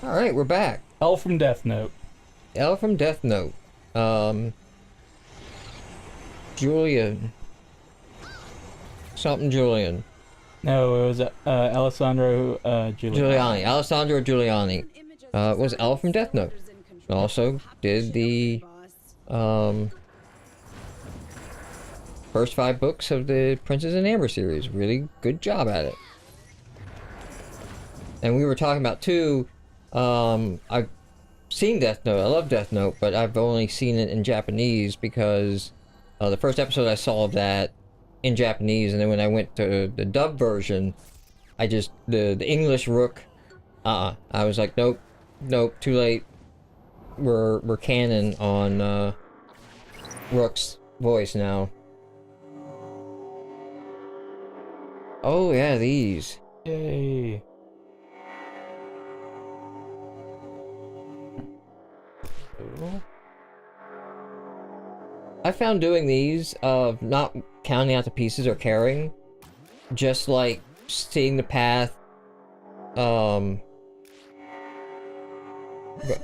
Alright, we're back. L from Death Note. L from Death Note. Julian. Something Julian. No, it was Alessandro Giuliani. Alessandro Giuliani. Was L from Death Note. Also did the first 5 books of the Princess and Amber series. Really good job at it. And we were talking about too, I've seen Death Note, I love Death Note, but I've only seen it in Japanese because the first episode I saw of that in Japanese, and then when I went to the dub version, I just, the English Rook, I was like, nope, too late. We're canon on Rook's voice now. Oh yeah, these. Yay. I found doing these, not counting out the pieces or carrying, just like seeing the path, yeah,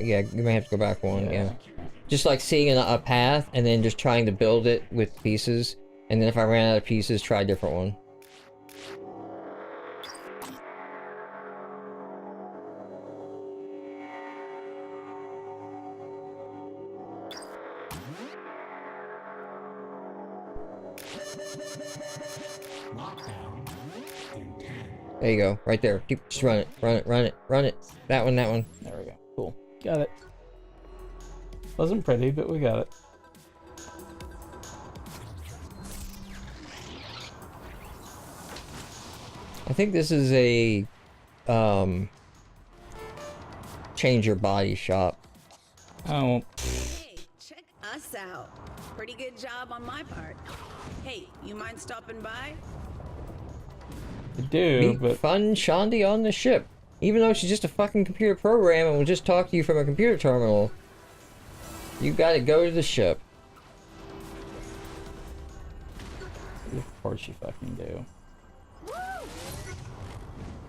you may have to go back one, yeah. Just like seeing a path and then just trying to build it with pieces, and then if I ran out of pieces, try a different one. There you go, right there. Keep, just run it. That one. There we go. Cool. Got it. Wasn't pretty, but we got it. I think this is a, change your body shop. Oh. Hey, check us out. Pretty good job on my part. Hey, you mind stopping by? I do, Meet but Fun Shandi on the ship. Even though she's just a fucking computer program and will just talk to you from a computer terminal, you gotta go to the ship. of course you fucking do.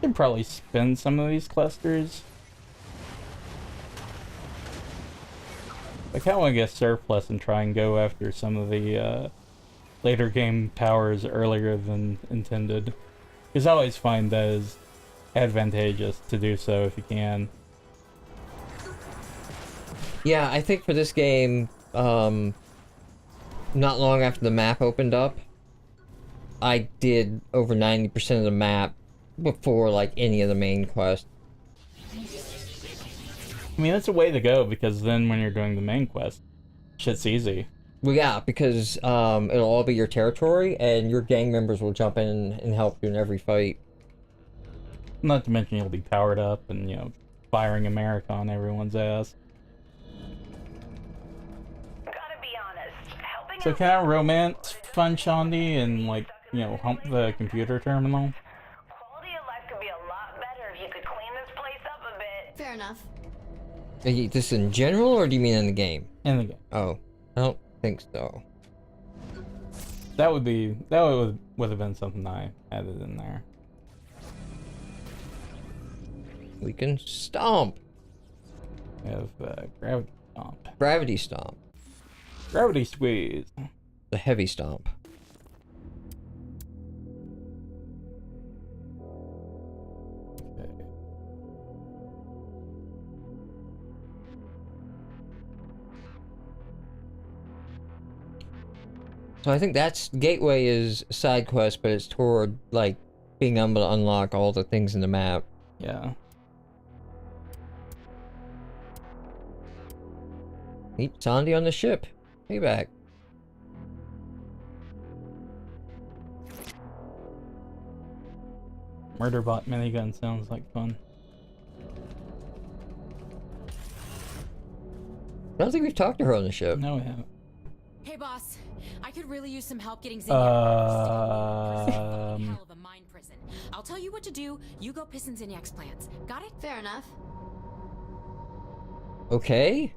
Could probably spin some of these clusters. I kinda wanna get surplus and try and go after some of the later game powers earlier than intended. Because I always find that is advantageous to do so if you can. Yeah, I think for this game, not long after the map opened up, I did over 90% of the map before, like, any of the main quests. I mean, that's a way to go, because then when you're doing the main quest, shit's easy. Well, yeah, because it'll all be your territory, and your gang members will jump in and help you in every fight. Not to mention you'll be powered up and, you know, firing America on everyone's ass. Gotta be honest, helping So can I romance Fun Shandi and, like, you know, hump the computer terminal? quality of life could be a lot better if you could clean this place up a bit. Fair enough. This in general, or do you mean in the game? In the game. Oh, I don't think so. That would have been something I added in there. We can stomp. We have gravity stomp. Gravity stomp. Gravity squeeze. The heavy stomp. Okay. So I think that's Gateway is side quest, but it's toward, like, being able to unlock all the things in the map. Yeah. Meet Sandy on the ship. Payback. Murderbot minigun sounds like fun. I don't think we've talked to her on the ship. No, we haven't. Hey, boss. I could really use some help getting Zinyak. Hell of a mind prison. I'll tell you what to do. You go piss in Zinyak's plants. Got it? Fair enough. Okay.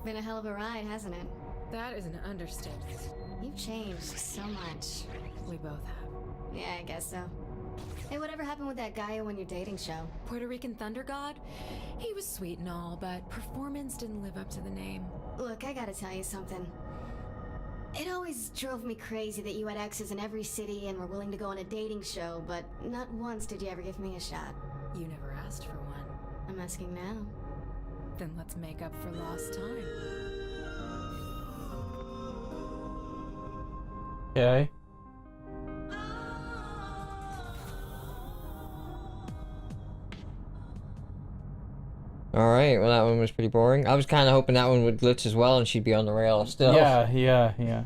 Been a hell of a ride, hasn't it? That is an understatement. You've changed so much. We both have. Yeah, I guess so. Hey, whatever happened with that guy on your dating show? Puerto Rican Thunder God? He was sweet and all, but performance didn't live up to the name. Look, I gotta tell you something. It always drove me crazy that you had exes in every city and were willing to go on a dating show, but not once did you ever give me a shot. You never asked for one. I'm asking now. Then let's make up for lost time. Okay. Alright, well that one was pretty boring. I was kind of hoping that one would glitch as well and she'd be on the rail still. Yeah. Alright.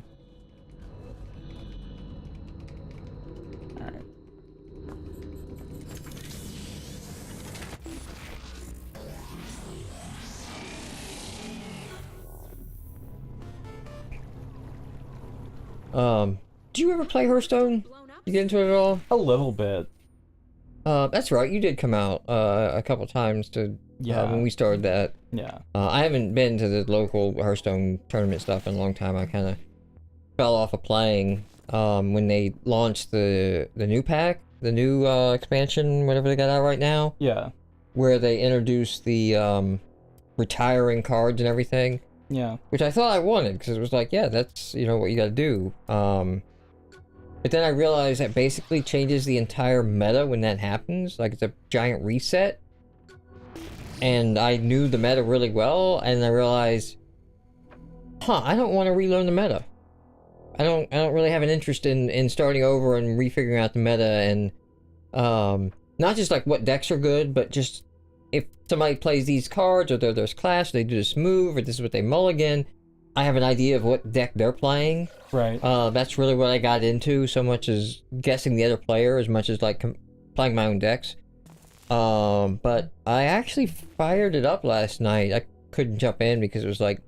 Do you ever play Hearthstone? You get into it at all? A little bit. That's right, you did come out a couple times to when we started that. Yeah. I haven't been to the local Hearthstone tournament stuff in a long time. I kind of fell off of playing when they launched the new pack, the new expansion, whatever they got out right now. Yeah. Where they introduced the retiring cards and everything. Yeah. Which I thought I wanted, because it was like, yeah, that's, you know, what you gotta do. But then I realized that basically changes the entire meta when that happens. Like, it's a giant reset. And I knew the meta really well, and I realized, I don't want to relearn the meta. I don't really have an interest in starting over and refiguring out the meta, and not just like what decks are good, but just if somebody plays these cards, or there's clash, they do this move, or this is what they mulligan, I have an idea of what deck they're playing. Right. That's really what I got into, so much as guessing the other player, as much as like playing my own decks. But I actually fired it up last night. I couldn't jump in because it was like,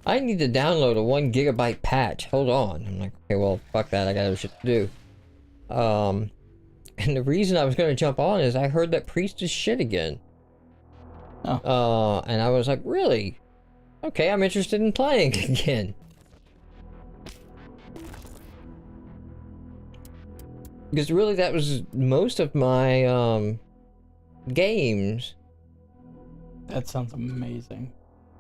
I need to download a 1 gigabyte patch. Hold on. I'm like, okay, well, fuck that. I got other shit to do. And the reason I was going to jump on is I heard that Priest is shit again. Oh. And I was like, really? Okay, I'm interested in playing again. Because really that was most of my, games. That sounds amazing.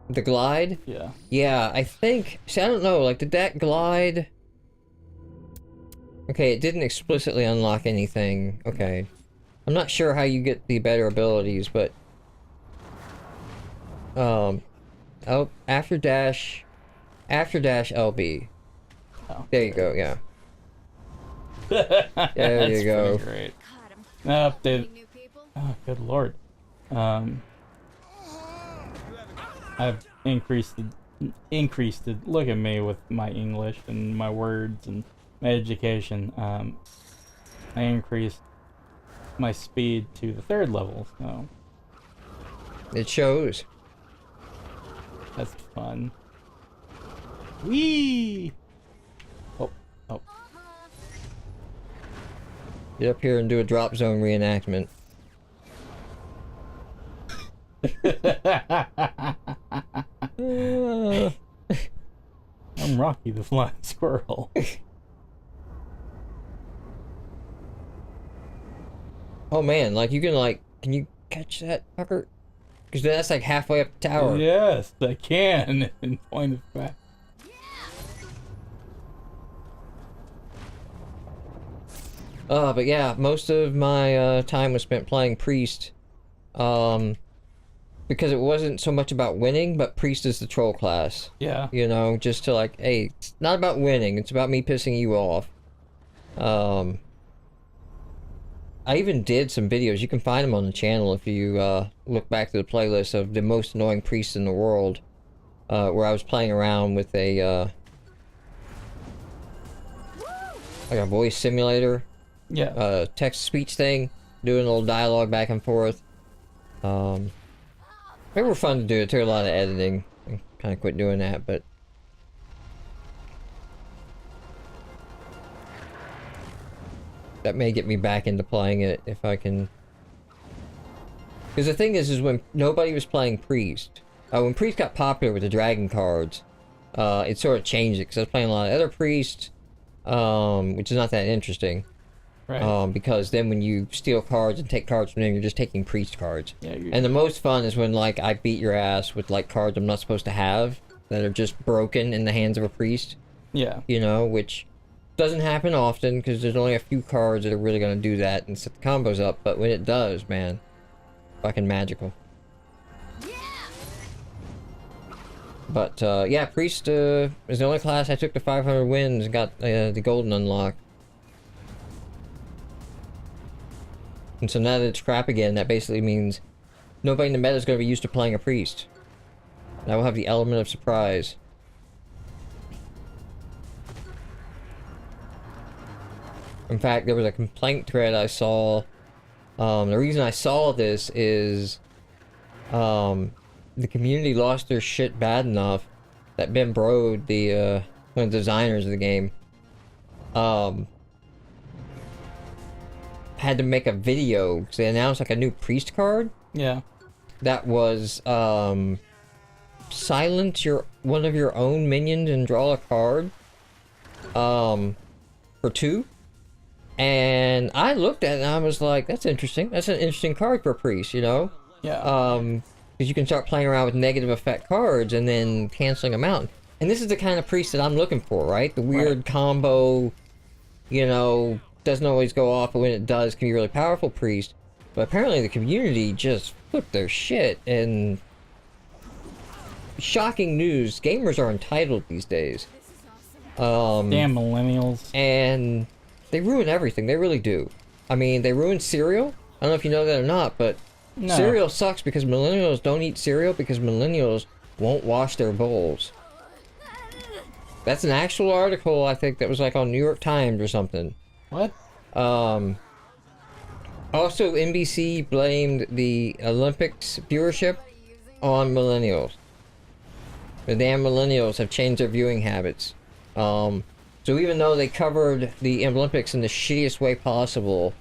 The glide? Yeah. Yeah, I think... See, I don't know, like, did that glide... Okay, it didn't explicitly unlock anything. Okay. I'm not sure how you get the better abilities, but... Oh, after dash LB. Oh, there you go, yeah. There you go. Great. God, Update. new people? Oh, good lord. I've increased it. Look at me with my English and my words and my education. I increased my speed to the 3rd level, so It shows. that's fun. Whee! Oh. Get up here and do a drop zone reenactment. I'm Rocky the Flying Squirrel. Oh man, like you can like, can you catch that fucker? Because that's like halfway up the tower. Yes, I can. In point of fact. But yeah, most of my time was spent playing Priest. Because it wasn't so much about winning, but Priest is the troll class. Yeah. You know, just to like, hey, it's not about winning, it's about me pissing you off. I even did some videos, you can find them on the channel if you look back to the playlist of the most annoying priests in the world, where I was playing around with a like a voice simulator. Yeah. Text-to-speech thing, doing a little dialogue back and forth. They were fun to do. It took a lot of editing. I kind of quit doing that, but... that may get me back into playing it if I can... Because the thing is when nobody was playing Priest, when Priest got popular with the Dragon cards, it sort of changed it, because I was playing a lot of other Priests, which is not that interesting. Right. Because then when you steal cards and take cards from them, you're just taking priest cards. Yeah, and the most fun is when, like, I beat your ass with, like, cards I'm not supposed to have that are just broken in the hands of a priest. Yeah. You know, which doesn't happen often because there's only a few cards that are really going to do that and set the combos up. But when it does, man, fucking magical. But, yeah, Priest is the only class I took to 500 wins and got the golden unlock. And so now that it's crap again, that basically means nobody in the meta is going to be used to playing a Priest. And I will have the element of surprise. In fact, there was a complaint thread I saw. The reason I saw this is the community lost their shit bad enough that Ben Brode, one of the designers of the game, had to make a video because they announced like a new priest card. Yeah. That was silence one of your own minions and draw a card for 2. And I looked at it and I was like, that's interesting. That's an interesting card for a priest, you know? Yeah. Because you can start playing around with negative effect cards and then canceling them out. And this is the kind of priest that I'm looking for, right? The weird combo, you know, doesn't always go off, but when it does, can be a really powerful priest. But apparently the community just flipped their shit, and shocking news, gamers are entitled these days. Damn millennials. And they ruin everything, they really do. I mean, they ruined cereal. I don't know if you know that or not, but No. cereal sucks because millennials don't eat cereal because millennials won't wash their bowls. That's an actual article, I think, that was like on New York Times or something. What? Also, NBC blamed the Olympics viewership on millennials. The damn millennials have changed their viewing habits. So even though they covered the Olympics in the shittiest way possible,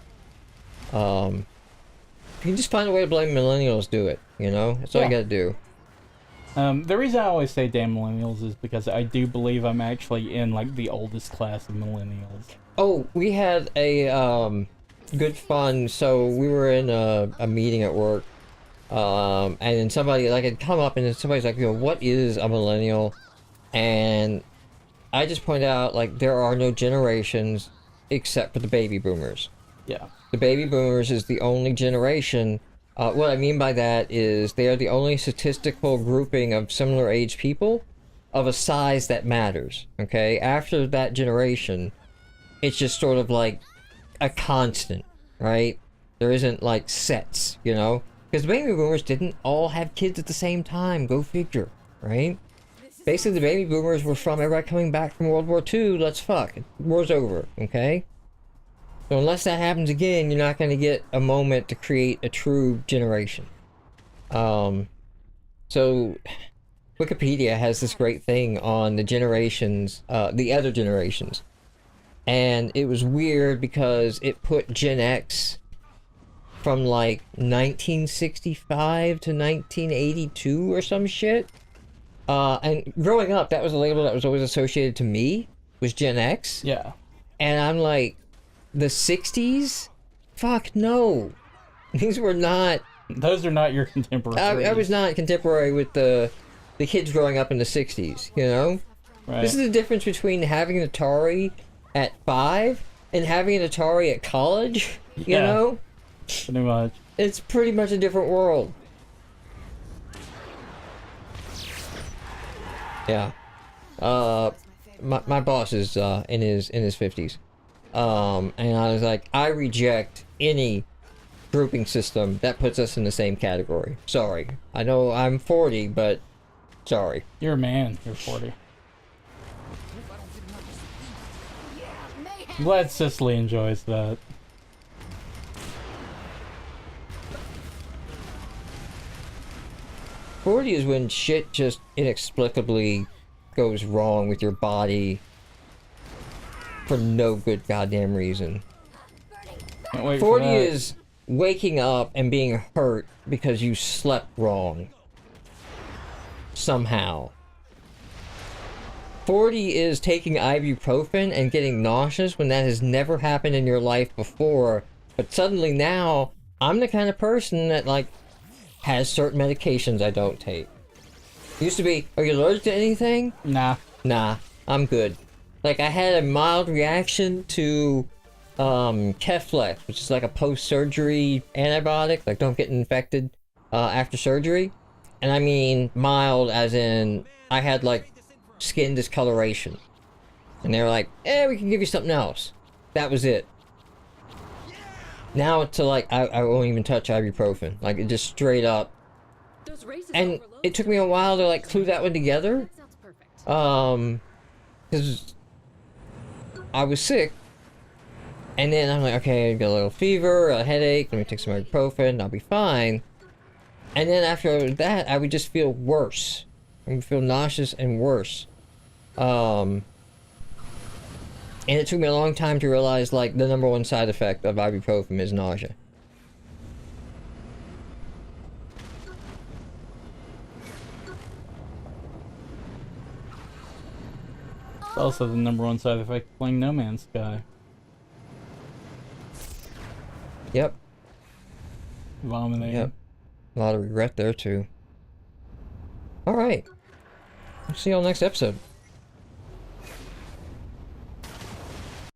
if you can just find a way to blame millennials, do it, you know? That's all you gotta do. The reason I always say damn millennials is because I do believe I'm actually in, like, the oldest class of millennials. Oh, we had a, good fun, so we were in a meeting at work, and then somebody, like, had come up and then somebody's like, you know, what is a millennial? And I just pointed out, like, there are no generations except for the baby boomers. Yeah. The baby boomers is the only generation. What I mean by that is they are the only statistical grouping of similar age people of a size that matters, okay? After that generation, it's just sort of like a constant, right? There isn't like sets, you know? Because the baby boomers didn't all have kids at the same time, go figure, right? Basically, the baby boomers were from everybody coming back from World War II, let's fuck, war's over, okay? So unless that happens again, you're not going to get a moment to create a true generation. So Wikipedia has this great thing on the generations, the other generations. And it was weird because it put Gen X from like 1965 to 1982 or some shit. And growing up, that was a label that was always associated to me, was Gen X. Yeah. And I'm like, the 60s? Fuck no. These were not... Those are not your contemporaries. I was not contemporary with the kids growing up in the 60s, you know? Right. This is the difference between having an Atari at 5 and having an Atari at college, you know? Pretty much. It's pretty much a different world. Yeah. My boss is in his 50s. And I was like, I reject any grouping system that puts us in the same category. Sorry. I know I'm 40, but sorry. You're a man. You're 40. I'm glad Cicely enjoys that. '40 is when shit just inexplicably goes wrong with your body for no good goddamn reason. Can't wait 40 for that. is waking up and being hurt because you slept wrong. Somehow. 40 is taking ibuprofen and getting nauseous when that has never happened in your life before, but suddenly now, I'm the kind of person that, like, has certain medications I don't take. Used to be, are you allergic to anything? Nah. Nah, I'm good. Like, I had a mild reaction to, Keflex, which is like a post-surgery antibiotic, like, don't get infected, after surgery. And I mean mild as in, I had, like, skin discoloration. And they were like, we can give you something else. That was it. Now to like, I won't even touch ibuprofen. Like, it just straight up. And it took me a while to like clue that one together. Because I was sick. And then I'm like, okay, I got a little fever, a headache, let me take some ibuprofen, I'll be fine. And then after that, I would just feel worse. I would feel nauseous and worse. And it took me a long time to realize, like, the #1 side effect of ibuprofen is nausea. It's also the #1 side effect of playing No Man's Sky. Yep. Vomiting. Yep. A lot of regret there, too. Alright. See y'all next episode.